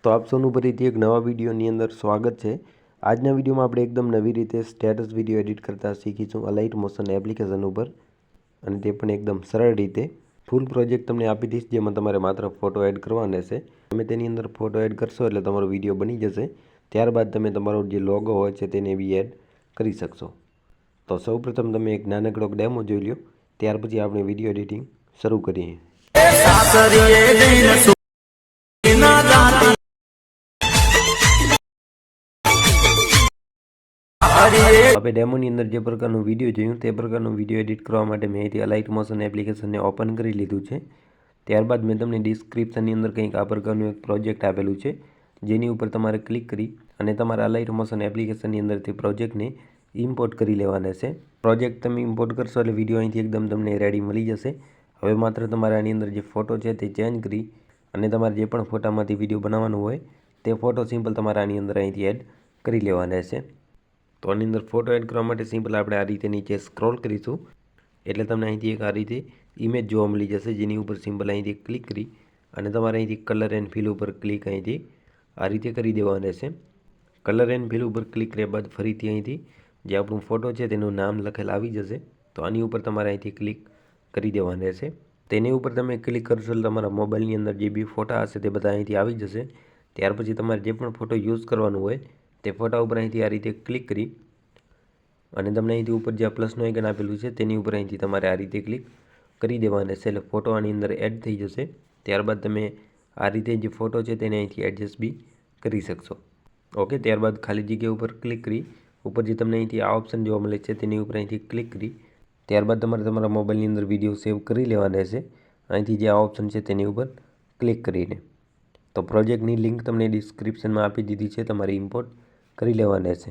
તો આપ સૌનું ફરીથી એક નવા વિડીયોની અંદર સ્વાગત છે। આજના વિડીયોમાં આપણે એકદમ નવી રીતે સ્ટેટસ વિડીયો એડિટ કરતા શીખીશું અલાઇટ મોશન એપ્લિકેશન ઉપર, અને તે પણ એકદમ સરળ રીતે। ફૂલ પ્રોજેક્ટ તમને આપી દઈશ, જેમાં તમારે માત્ર ફોટો એડ કરવાનો રહેશે। તમે તેની અંદર ફોટો એડ કરશો એટલે તમારો વિડીયો બની જશે। ત્યારબાદ તમે તમારો જે લોગો હોય છે તેને બી એડ કરી શકશો। તો સૌપ્રથમ તમે એક નાનકડો ડેમો જોઈ લો, ત્યાર પછી આપણે વિડીયો એડિટિંગ શરૂ કરીએ। આપણે ડેમોની અંદર જે પ્રકારનું વિડીયો જોયું તે પ્રકારનું વિડીયો એડિટ કરવા માટે મેં અહીંથી અલાઇટ મોશન એપ્લિકેશનને ઓપન કરી લીધું છે। ત્યારબાદ મેં તમને ડિસ્ક્રિપ્શનની અંદર કંઈક આ પ્રકારનું એક પ્રોજેક્ટ આપેલું છે, જેની ઉપર તમારે ક્લિક કરી અને તમારા અલાઇટ મોશન એપ્લિકેશનની અંદરથી પ્રોજેક્ટને ઇમ્પોર્ટ કરી લેવાના છે। પ્રોજેક્ટ તમે ઇમ્પોર્ટ કરશો એટલે વિડીયો અહીંથી એકદમ તમને રેડી મળી જશે। હવે માત્ર તમારે આની અંદર જે ફોટો છે તે ચેન્જ કરી અને તમારે જે પણ ફોટામાંથી વિડીયો બનાવવાનો હોય તે ફોટો સિમ્પલ તમારે આની અંદર અહીંથી એડ કરી લેવાના છે। તો આની અંદર ફોટો એડ કરવા માટે સિમ્પલ આપણે આ રીતે નીચે સ્ક્રોલ કરીશું એટલે તમને અહીંથી એક આ રીતે ઇમેજ જોવા મળી જશે, જેની ઉપર સિમ્પલ અહીંથી ક્લિક કરી અને તમારે અહીંથી કલર એન્ડ ફિલ ઉપર ક્લિક અહીંથી આ રીતે કરી દેવાના છે। કલર એન્ડ ફિલ ઉપર ક્લિક કર્યા બાદ ફરીથી અહીંથી જે આપણું ફોટો છે તેનું નામ લખેલ આવી જશે। તો આની ઉપર તમારે અહીંથી ક્લિક કરી દેવાના છે। તેની ઉપર તમે ક્લિક કરશો એટલે તમારા મોબાઈલની અંદર જે બી ફોટા હશે તે બધા અહીંથી આવી જશે। ત્યાર પછી તમારે જે પણ ફોટો યુઝ કરવાનો હોય તે ફોટા ઉપર અહીંથી આ રીતે ક્લિક કરી અને તમને અહીંથી ઉપર જે પ્લસનું આઇકન આપેલું છે તેની ઉપર અહીંથી તમારે આ રીતે ક્લિક કરી દેવાના છે, એટલે ફોટો આની અંદર એડ થઈ જશે। ત્યારબાદ તમે આ રીતે જે ફોટો છે તેને અહીંથી એડજસ્ટ બી કરી શકશો। ઓકે, ત્યારબાદ ખાલી જગ્યા ઉપર ક્લિક કરી ઉપર જે તમને અહીંથી આ ઓપ્શન જોવા મળે છે તેની ઉપર અહીંથી ક્લિક કરી ત્યારબાદ તમારે તમારા મોબાઈલની અંદર વિડીયો સેવ કરી લેવાના છે, અહીંથી જે આ ઓપ્શન છે તેની ઉપર ક્લિક કરીને। તો પ્રોજેક્ટની લિંક તમને ડિસ્ક્રિપ્શનમાં આપી દીધી છે, તમારે ઇમ્પોર્ટ કરી લેવાના છે।